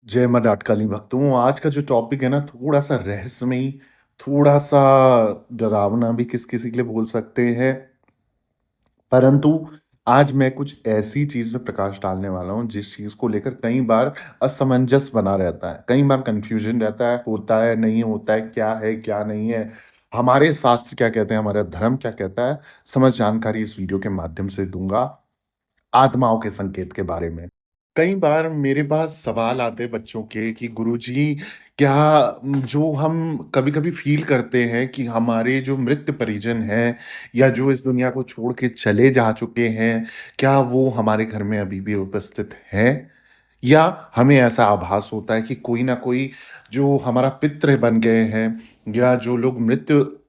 जय माँ डाटकाली भक्तों, आज का जो टॉपिक है ना थोड़ा-सा रहस्यमयी, थोड़ा-सा डरावना भी किसी-किसी के लिए बोल सकते हैं। परंतु आज मैं कुछ ऐसी चीज़ में प्रकाश डालने वाला हूँ जिस चीज़ को लेकर कई बार असमंजस बना रहता है। कई बार कन्फ्यूज़न रहता है, होता है, नहीं होता है, क्या नहीं है। हमारे शास्त्र क्या कहते हैं, हमारा धर्म क्या कहता है, समझ जानकारी इस वीडियो के माध्यम से दूँगा, आत्माओं के संकेत के बारे में। कई बार मेरे पास सवाल आते हैं बच्चों के कि गुरुजी क्या जो हम कभी-कभी फ़ील करते हैं कि हमारे जो मृत परिजन हैं या जो इस दुनिया को छोड़ के चले जा चुके हैं, क्या वो हमारे घर में अभी भी उपस्थित हैं? या हमें ऐसा आभास होता है कि कोई ना कोई जो हमारा पितृ बन गए हैं या जो लोग मृत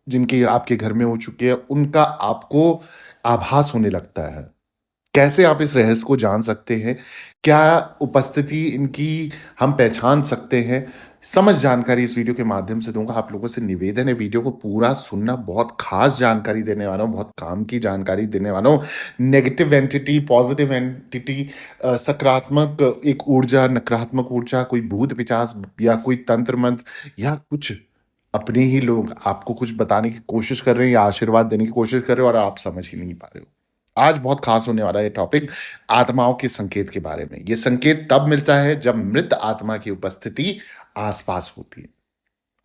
जिनके आपके घर में हो चुके हैं, उनका आपको आभास होने लगता है? कैसे आप इस रहस्य को जान सकते हैं? क्या उपस्थिति इनकी हम पहचान सकते हैं? समझ जानकारी इस वीडियो के माध्यम से दूँगा। आप लोगों से निवेदन है वीडियो को पूरा सुनना, बहुत ख़ास जानकारी देने वाला हूँ, बहुत काम की जानकारी देने वाला हूँ। नेगेटिव एंटिटी, पॉज़िटिव एंटिटी सकारात्मक एक ऊर्जा, नकारात्मक ऊर्जा, कोई भूत-पिशाच या कोई तंत्र-मंत्र या कुछ अपने ही लोग आपको कुछ बताने की कोशिश कर रहे हैं या आशीर्वाद देने की कोशिश कर रहे हो और आप समझ ही नहीं पा रहे हो। आज बहुत खास होने वाला है ये टॉपिक आत्माओं के संकेत के बारे में। ये संकेत तब मिलता है जब मृत आत्मा की उपस्थिति आस-पास होती है।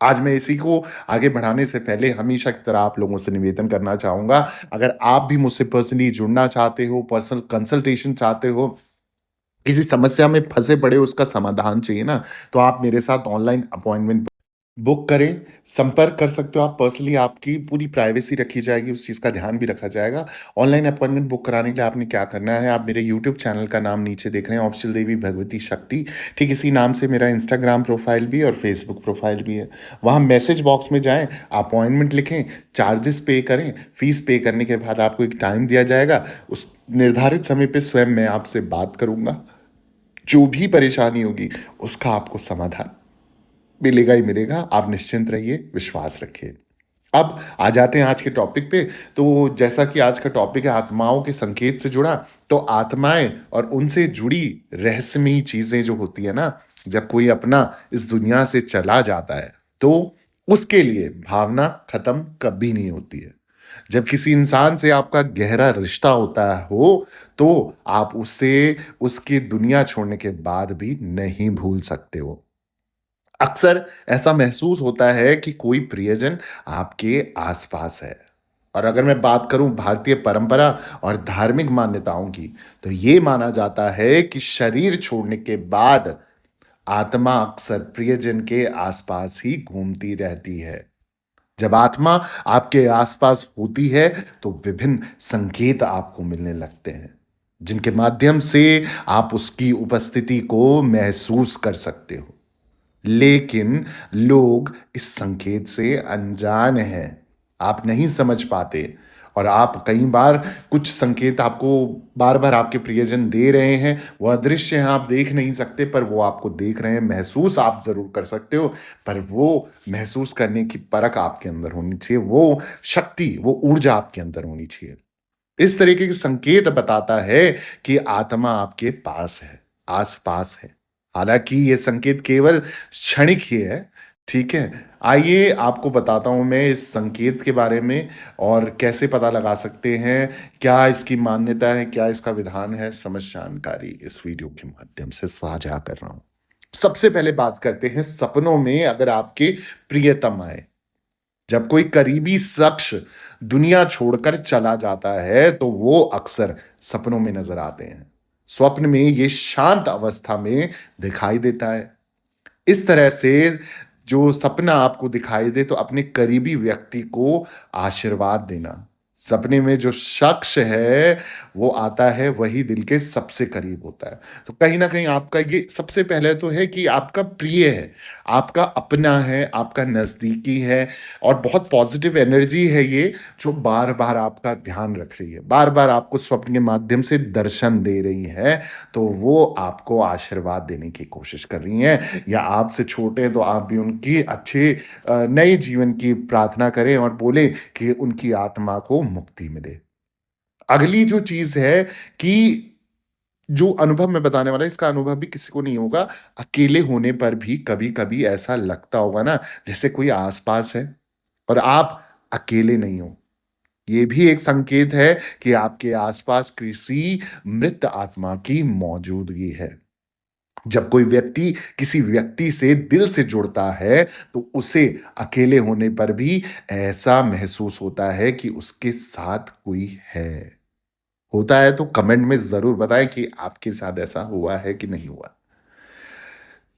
आज मैं इसी को आगे बढ़ाने से पहले हमेशा की तरह आप लोगों से निवेदन करना चाहूँगा, अगर आप भी मुझसे पर्सनली जुड़ना चाहते हो, पर्सनल कंसल्टेशन चाहते हो, किसी समस्या में फँसे पड़े हो उसका समाधान चाहिए ना, तो आप मेरे साथ ऑनलाइन अपॉइंटमेंट बुक करें, संपर्क कर सकते हो आप पर्सनली आपकी पूरी प्राइवेसी रखी जाएगी, उस चीज़ का ध्यान भी रखा जाएगा। ऑनलाइन अपॉइंटमेंट बुक कराने के लिए आपने क्या करना है, आप मेरे यूट्यूब चैनल का नाम नीचे देख रहे हैं ऑफ़िशियल देवी भगवती शक्ति, ठीक इसी नाम से मेरा इंस्टाग्राम प्रोफ़ाइल भी और फ़ेसबुक प्रोफ़ाइल भी है। वहाँ मैसेज बॉक्स में जाएँ, अपॉइंटमेंट लिखें, चार्जेस पे करें, फ़ीस पे करने के बाद आपको एक टाइम दिया जाएगा, उस निर्धारित समय पे स्वयं मैं आपसे बात करूँगा। जो भी परेशानी होगी, उसका आपको समाधान मिलेगा ही मिलेगा, आप निश्चिंत रहिए, विश्वास रखिए। अब आ जाते हैं आज के टॉपिक पे, तो जैसा कि आज का टॉपिक है आत्माओं के संकेत से जुड़ा, तो आत्माएँ और उनसे जुड़ी रहस्यमयी चीज़ें जो होती है ना, जब कोई अपना इस दुनिया से चला जाता है, तो उसके लिए भावना खत्म कभी नहीं होती है। जब किसी इंसान से आपका गहरा रिश्ता होता हो, तो आप उसे उसकी दुनिया छोड़ने के बाद भी नहीं भूल सकते हो। अक्सर ऐसा महसूस होता है कि कोई प्रियजन आपके आसपास है। और अगर मैं बात करूं भारतीय परंपरा और धार्मिक मान्यताओं की, तो ये माना जाता है कि शरीर छोड़ने के बाद आत्मा अक्सर प्रियजन के आसपास ही घूमती रहती है। जब आत्मा आपके आसपास होती है, तो विभिन्न संकेत आपको मिलने लगते हैं, जिनके माध्यम से आप उसकी उपस्थिति को महसूस कर सकते हो। लेकिन लोग इस संकेत से अनजान हैं। आप नहीं समझ पाते और आप कई बार कुछ संकेत आपको बार-बार आपके प्रियजन दे रहे हैं, वो अदृश्य हैं, आप देख नहीं सकते पर वो आपको देख रहे हैं, महसूस आप ज़रूर कर सकते हो, पर वो महसूस करने की परख आपके अंदर होनी चाहिए, वो शक्ति, वो ऊर्जा आपके अंदर होनी चाहिए। इस तरीके के संकेत बताता है कि आत्मा आपके पास है, आस-पास है। हालाँकि ये संकेत केवल क्षणिक ही है, ठीक है? आइए आपको बताता हूँ मैं इस संकेत के बारे में और कैसे पता लगा सकते हैं, क्या इसकी मान्यता है, क्या इसका विधान है, समझ जानकारी इस वीडियो के माध्यम से साझा कर रहा हूँ। सबसे पहले बात करते हैं सपनों में अगर आपके प्रियतम आए। जब कोई करीबी शख्स दुनिया छोड़कर चला जाता है, तो वो अक्सर सपनों में नज़र आते हैं। स्वप्न में ये शांत अवस्था में दिखाई देता है। इस तरह से जो सपना आपको दिखाई दे, तो अपने करीबी व्यक्ति को आशीर्वाद देना। सपने में जो शख्स है, वो आता है, वही दिल के सबसे करीब होता है। तो कहीं न कहीं आपका ये सबसे पहले तो है कि आपका प्रिय है, आपका अपना है, आपका नज़दीकी है और बहुत पॉज़िटिव एनर्जी है ये, जो बार-बार आपका ध्यान रख रही है। बार-बार आपको स्वप्न के माध्यम से दर्शन दे रही है, तो वो आपको आशीर्वाद देने की कोशिश कर रही हैं या आपसे छोटे हैं तो आप भी उनकी अच्छे नए जीवन की प्रार्थना करें और बोलें कि उनकी आत्मा को मुक्ति मिले। अगली जो चीज़ है कि जो अनुभव मैं बताने वाला, इसका अनुभव भी किसी को नहीं होगा। अकेले होने पर भी कभी-कभी ऐसा लगता होगा ना, जैसे कोई आस-पास है और आप अकेले नहीं हो। ये भी एक संकेत है कि आपके आस-पास किसी मृत आत्मा की मौजूदगी है। जब कोई व्यक्ति किसी व्यक्ति से दिल से जुड़ता है, तो उसे अकेले होने पर भी ऐसा महसूस होता है कि उसके साथ कोई है। होता है तो कमेंट में ज़रूर बताएँ कि आपके साथ ऐसा हुआ है कि नहीं हुआ?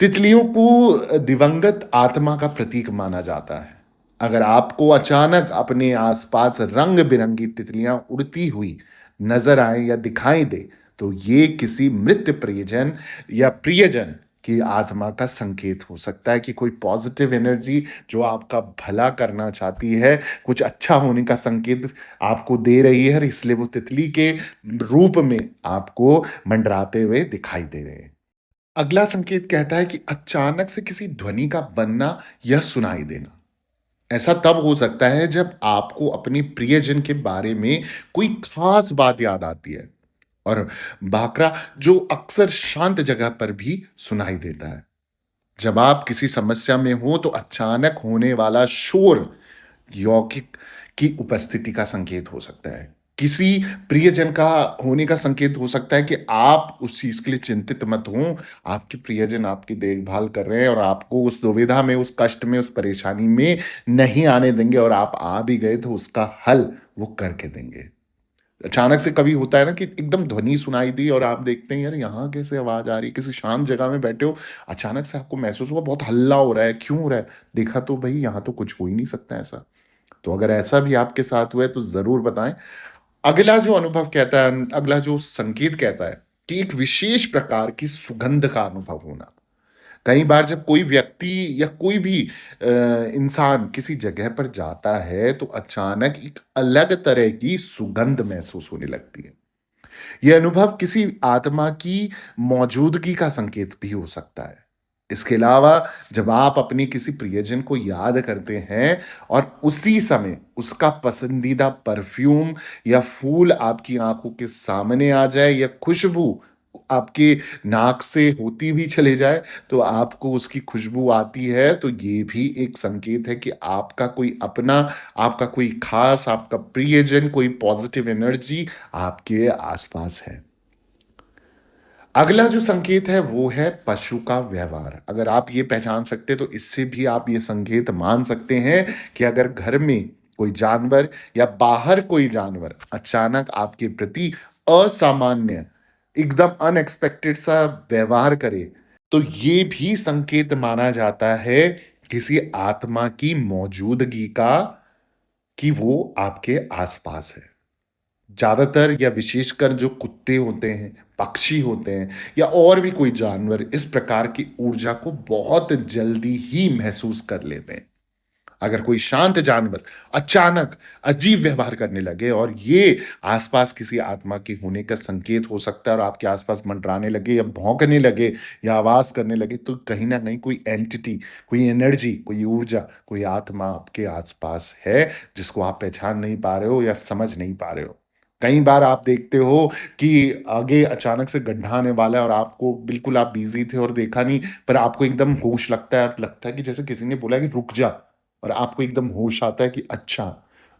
तितलियों को दिवंगत आत्मा का प्रतीक माना जाता है। अगर आपको अचानक अपने आसपास रंग-बिरंगी तितलियाँ उड़ती हुई नज़र आएँ या दिखाई दें, तो ये किसी मृत प्रियजन या प्रियजन की आत्मा का संकेत हो सकता है कि कोई पॉज़िटिव एनर्जी जो आपका भला करना चाहती है, कुछ अच्छा होने का संकेत आपको दे रही है और इसलिए वो तितली के रूप में आपको मंडराते हुए दिखाई दे रहे हैं। अगला संकेत कहता है कि अचानक से किसी ध्वनि का बनना या सुनाई देना। ऐसा तब हो सकता है जब आपको अपने प्रियजन के बारे में कोई खास बात याद आती है और बाकरा जो अक्सर शांत जगह पर भी सुनाई देता है। जब आप किसी समस्या में हो तो अचानक होने वाला शोर यौगिक की उपस्थिति का संकेत हो सकता है। किसी प्रियजन का होने का संकेत हो सकता है कि आप उस चीज़ के लिए चिंतित मत हों, आपके प्रियजन आपकी देखभाल कर रहे हैं और आपको उस दुविधा में, उस कष्ट में, उस परेशानी में नहीं आने देंगे और आप आ भी गए तो उसका हल वो करके देंगे। अचानक से कभी होता है ना कि एकदम ध्वनि सुनाई दी और आप देखते हैं यार यहाँ कैसे आवाज़ आ रही है, किसी शांत जगह में बैठे हो, अचानक से आपको महसूस हुआ बहुत हल्ला हो रहा है, क्यों हो रहा है? देखा तो भई यहाँ तो कुछ हो ही नहीं सकता ऐसा। तो अगर ऐसा भी आपके साथ हुआ है तो ज़रूर बताएँ। अगला जो अनुभव कहता है अगला जो संकेत कहता है कि एक विशेष प्रकार की सुगंध का अनुभव होना। कई बार जब कोई व्यक्ति या कोई भी इंसान किसी जगह पर जाता है तो अचानक एक अलग तरह की सुगंध महसूस होने लगती है। ये अनुभव किसी आत्मा की मौजूदगी का संकेत भी हो सकता है। इसके अलावा जब आप अपने किसी प्रियजन को याद करते हैं और उसी समय उसका पसंदीदा परफ्यूम या फूल आपकी आँखों के सामने आ जाए या खुशबू आपके नाक से होती हुई चले जाए, तो आपको उसकी खुशबू आती है, तो ये भी एक संकेत है कि आपका कोई अपना, आपका कोई खास, आपका प्रियजन, कोई पॉज़िटिव एनर्जी आपके आसपास है। अगला जो संकेत है वो है पशु का व्यवहार। अगर आप ये पहचान सकते हैं तो इससे भी आप ये संकेत मान सकते हैं कि अगर घर में कोई जानवर या बाहर कोई जानवर अचानक आपके प्रति असामान्य, एकदम अनएक्सपेक्टेड सा व्यवहार करे, तो ये भी संकेत माना जाता है किसी आत्मा की मौजूदगी का, कि वो आपके आसपास है। ज़्यादातर या विशेषकर जो कुत्ते होते हैं, पक्षी होते हैं या और भी कोई जानवर इस प्रकार की ऊर्जा को बहुत जल्दी ही महसूस कर लेते हैं। अगर कोई शांत जानवर अचानक अजीब व्यवहार करने लगे और ये आसपास किसी आत्मा के होने का संकेत हो सकता है और आपके आसपास मंडराने लगे या भौंकने लगे या आवाज़ करने लगे, तो कहीं न कहीं कोई एंटिटी, कोई एनर्जी, कोई ऊर्जा, कोई आत्मा आपके आसपास है, जिसको आप पहचान नहीं पा रहे हो या समझ नहीं पा रहे हो। कई बार आप देखते हो कि आगे अचानक से गड्ढा आने वाला है और आपको बिल्कुल आप बिज़ी थे और देखा नहीं, पर आपको एकदम होश लगता है और लगता है कि जैसे किसी ने बोला कि रुक जा। और आपको एकदम होश आता है कि अच्छा,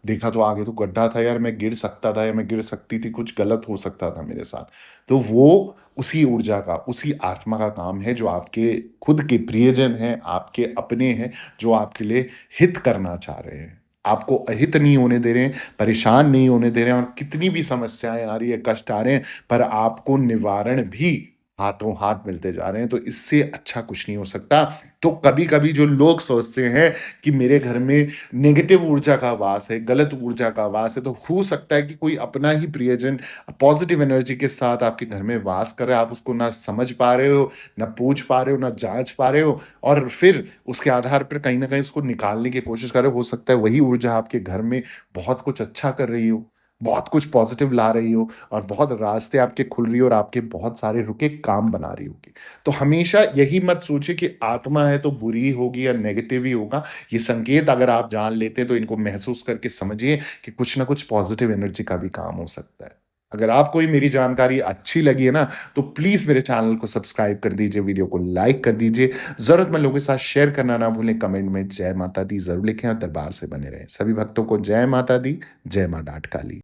देखा तो आगे तो गड्ढा था यार, मैं गिर सकता था या मैं गिर सकती थी, कुछ गलत हो सकता था मेरे साथ। तो वो उसी ऊर्जा का, उसी आत्मा का काम है जो आपके खुद के प्रियजन हैं, आपके अपने हैं, जो आपके लिए हित करना चाह रहे हैं। आपको अहित नहीं होने दे रहे हैं, परेशान नहीं होने दे रहे हैं और कितनी भी समस्याएँ आ रही है, कष्ट आ रहे हैं, पर आपको निवारण भी हाथों-हाथ मिलते जा रहे हैं, तो इससे अच्छा कुछ नहीं हो सकता। तो कभी-कभी जो लोग सोचते हैं कि मेरे घर में नेगेटिव ऊर्जा का वास है, गलत ऊर्जा का वास है, तो हो सकता है कि कोई अपना ही प्रियजन पॉज़िटिव एनर्जी के साथ आपके घर में वास कर रहा है, आप उसको ना समझ पा रहे हो, ना पूछ पा रहे हो, ना जाँच पा रहे हो और फिर उसके आधार पर कहीं न कहीं उसको निकालने की कोशिश कर रहे हो। हो सकता है वही ऊर्जा आपके घर में बहुत कुछ अच्छा कर रही हो, बहुत कुछ पॉज़िटिव ला रही हो और बहुत रास्ते आपके खुल रही हो और आपके बहुत सारे रुके काम बना रही होगी। तो हमेशा यही मत सोचिए कि आत्मा है तो बुरी ही होगी या नेगेटिव ही होगा। ये संकेत अगर आप जान लेते हैं तो इनको महसूस करके समझिए कि कुछ न कुछ पॉज़िटिव एनर्जी का भी काम हो सकता है। अगर आपको ही मेरी जानकारी अच्छी लगी है ना, तो प्लीज़ मेरे चैनल को सब्सक्राइब कर दीजिए, वीडियो को लाइक कर दीजिए, ज़रूरतमंद लोगों के साथ शेयर करना ना भूलें, कमेंट में जय माता दी ज़रूर लिखें और दरबार से बने रहें। सभी भक्तों को जय माता दी, जय माँ डाठ काली।